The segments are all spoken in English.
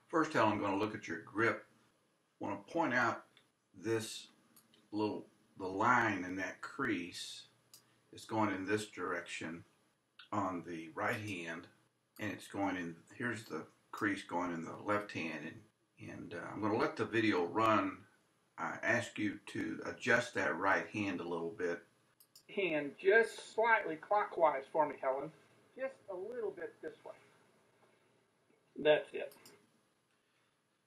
First, Helen, I'm going to look at your grip. I want to point out this the line in that crease is going in this direction on the right hand, and it's going in, here's the crease going in the left hand, and I'm going to let the video run. I ask you to adjust that right hand a little bit. Hand just slightly clockwise for me, Helen. Just a little bit this way. That's it.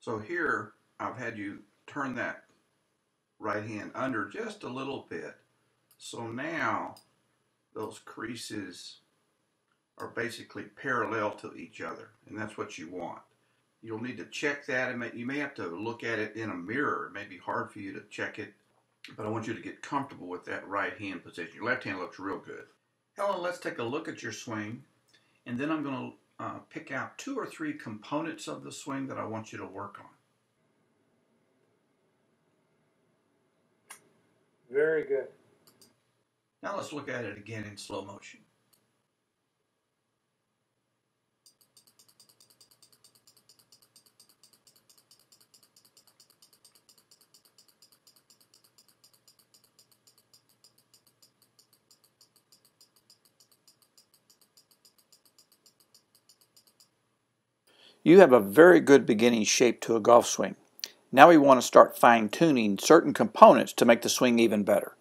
So here, I've had you turn that right hand under just a little bit. So now, those creases are basically parallel to each other, and that's what you want. You'll need to check that, and you may have to look at it in a mirror. It may be hard for you to check it, but I want you to get comfortable with that right hand position. Your left hand looks real good. Helen, let's take a look at your swing, and then I'm going to pick out 2 or 3 components of the swing that I want you to work on. Very good. Now let's look at it again in slow motion. You have a very good beginning shape to a golf swing. Now we want to start fine-tuning certain components to make the swing even better.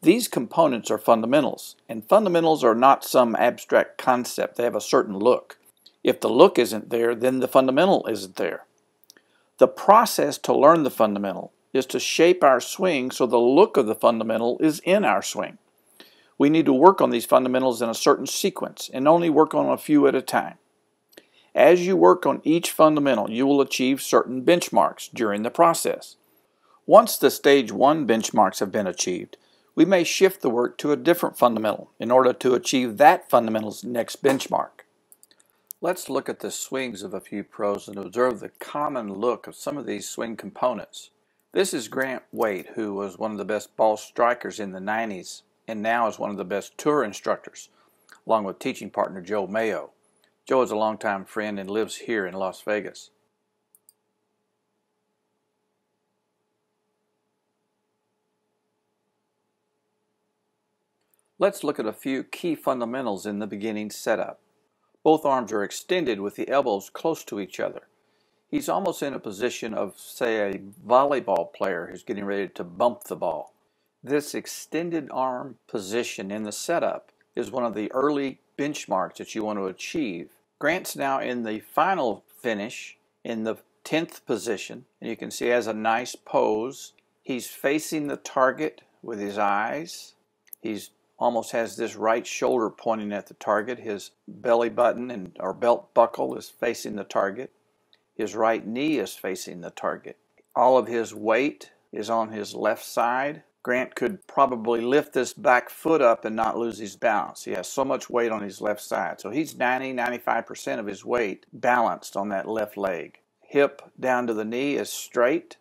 These components are fundamentals, and fundamentals are not some abstract concept. They have a certain look. If the look isn't there, then the fundamental isn't there. The process to learn the fundamental is to shape our swing so the look of the fundamental is in our swing. We need to work on these fundamentals in a certain sequence and only work on a few at a time. As you work on each fundamental, you will achieve certain benchmarks during the process. Once the Stage 1 benchmarks have been achieved, we may shift the work to a different fundamental in order to achieve that fundamental's next benchmark. Let's look at the swings of a few pros and observe the common look of some of these swing components. This is Grant Waite, who was one of the best ball strikers in the 90s and now is one of the best tour instructors, along with teaching partner Joe Mayo. Joe is a longtime friend and lives here in Las Vegas. Let's look at a few key fundamentals in the beginning setup. Both arms are extended with the elbows close to each other. He's almost in a position of, say, a volleyball player who's getting ready to bump the ball. This extended arm position in the setup is one of the early benchmarks that you want to achieve. Grant's now in the final finish in the 10th position, and you can see he has a nice pose. He's facing the target with his eyes. He's almost has this right shoulder pointing at the target. His belly button or belt buckle is facing the target. His right knee is facing the target. All of his weight is on his left side. Grant could probably lift this back foot up and not lose his balance. He has so much weight on his left side. So he's 90-95% of his weight balanced on that left leg. Hip down to the knee is straight,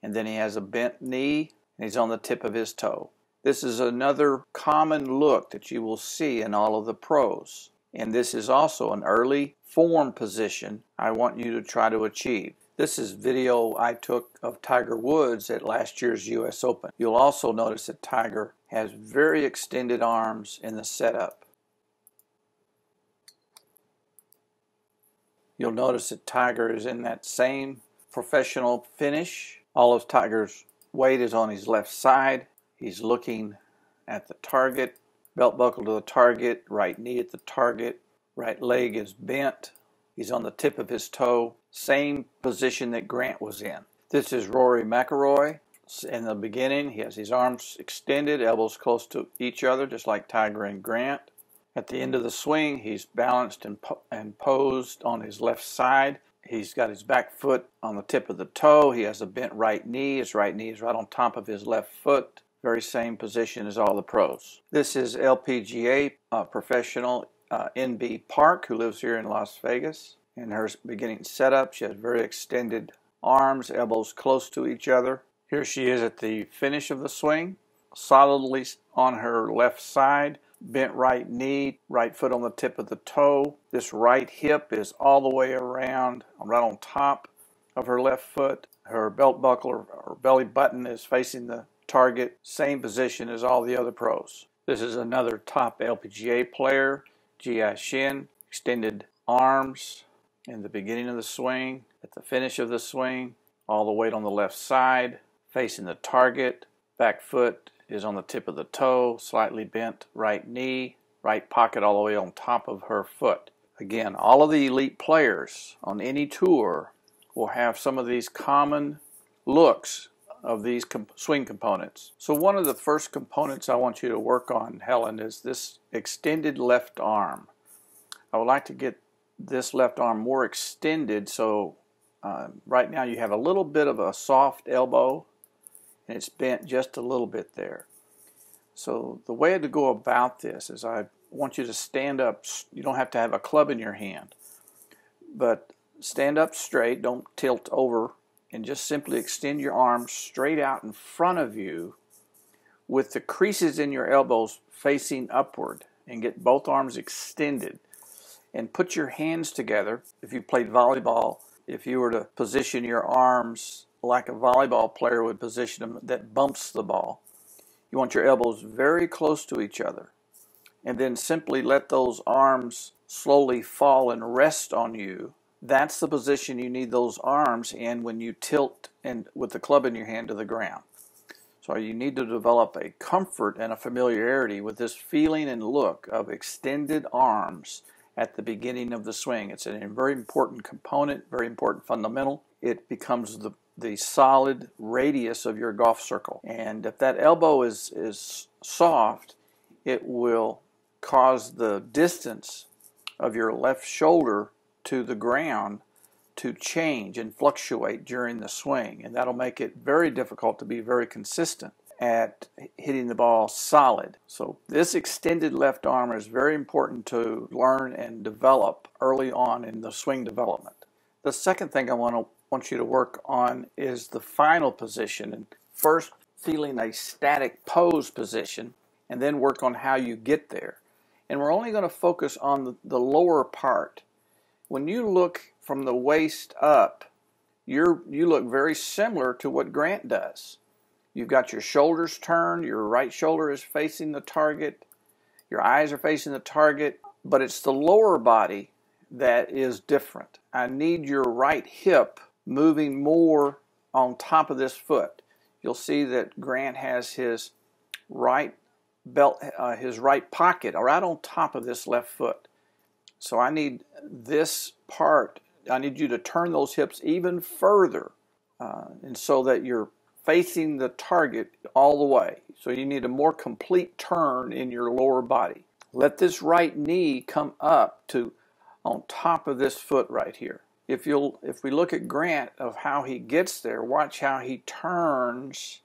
and then he has a bent knee, and he's on the tip of his toe. This is another common look that you will see in all of the pros. And this is also an early form position I want you to try to achieve. This is video I took of Tiger Woods at last year's U.S. Open. You'll also notice that Tiger has very extended arms in the setup. You'll notice that Tiger is in that same professional finish. All of Tiger's weight is on his left side. He's looking at the target, belt buckle to the target, right knee at the target, right leg is bent. He's on the tip of his toe, same position that Grant was in. This is Rory McIlroy. In the beginning, he has his arms extended, elbows close to each other, just like Tiger and Grant. At the end of the swing, he's balanced and posed on his left side. He's got his back foot on the tip of the toe. He has a bent right knee. His right knee is right on top of his left foot. Very same position as all the pros. This is LPGA professional NB Park, who lives here in Las Vegas. In her beginning setup, she has very extended arms, elbows close to each other. Here she is at the finish of the swing, solidly on her left side, bent right knee, right foot on the tip of the toe. This right hip is all the way around, right on top of her left foot. Her belt buckle or belly button is facing the target. Same position as all the other pros. This is another top LPGA player, Jia Shin. Extended arms in the beginning of the swing, at the finish of the swing, all the weight on the left side, facing the target. Back foot is on the tip of the toe, slightly bent right knee, right pocket all the way on top of her foot. Again, all of the elite players on any tour will have some of these common looks of these swing components. So one of the first components I want you to work on, Helen, is this extended left arm. I would like to get this left arm more extended, so right now you have a little bit of a soft elbow and it's bent just a little bit there. So the way to go about this is I want you to stand up. You don't have to have a club in your hand, but stand up straight, don't tilt over, and just simply extend your arms straight out in front of you with the creases in your elbows facing upward, and get both arms extended. And put your hands together. If you played volleyball, if you were to position your arms like a volleyball player would position them that bumps the ball, you want your elbows very close to each other. And then simply let those arms slowly fall and rest on you. That's the position you need those arms in when you tilt and with the club in your hand to the ground. So you need to develop a comfort and a familiarity with this feeling and look of extended arms at the beginning of the swing. It's a very important component, very important fundamental. It becomes the solid radius of your golf circle. And if that elbow is soft, it will cause the distance of your left shoulder to the ground to change and fluctuate during the swing. And that'll make it very difficult to be very consistent at hitting the ball solid. So this extended left arm is very important to learn and develop early on in the swing development. The second thing I want you to work on is the final position. And first, feeling a static pose position, and then work on how you get there. And we're only going to focus on the lower part. When you look from the waist up, you look very similar to what Grant does. You've got your shoulders turned, your right shoulder is facing the target, your eyes are facing the target, but it's the lower body that is different. I need your right hip moving more on top of this foot. You'll see that Grant has his right belt, his right pocket right on top of this left foot. So I need this part, I need you to turn those hips even further, and so that you're facing the target all the way. So you need a more complete turn in your lower body. Let this right knee come up to on top of this foot right here. If we look at Grant of how he gets there, watch how he turns.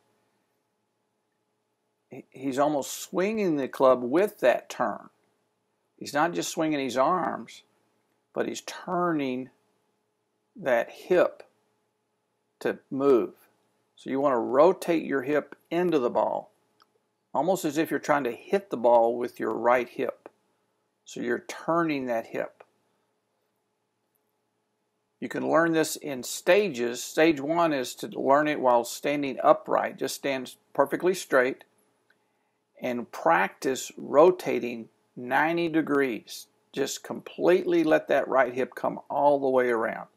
He's almost swinging the club with that turn. He's not just swinging his arms, but he's turning that hip to move. So you want to rotate your hip into the ball, almost as if you're trying to hit the ball with your right hip. So you're turning that hip. You can learn this in stages. Stage one is to learn it while standing upright. Just stand perfectly straight and practice rotating 90 degrees. Just completely let that right hip come all the way around.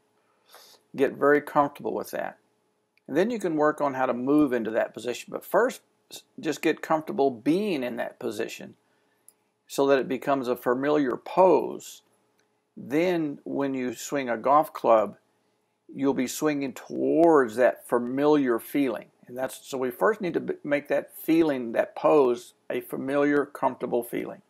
Get very comfortable with that. And then you can work on how to move into that position. But first, just get comfortable being in that position so that it becomes a familiar pose. Then when you swing a golf club, you'll be swinging towards that familiar feeling. And so we first need to make that feeling, that pose, a familiar, comfortable feeling.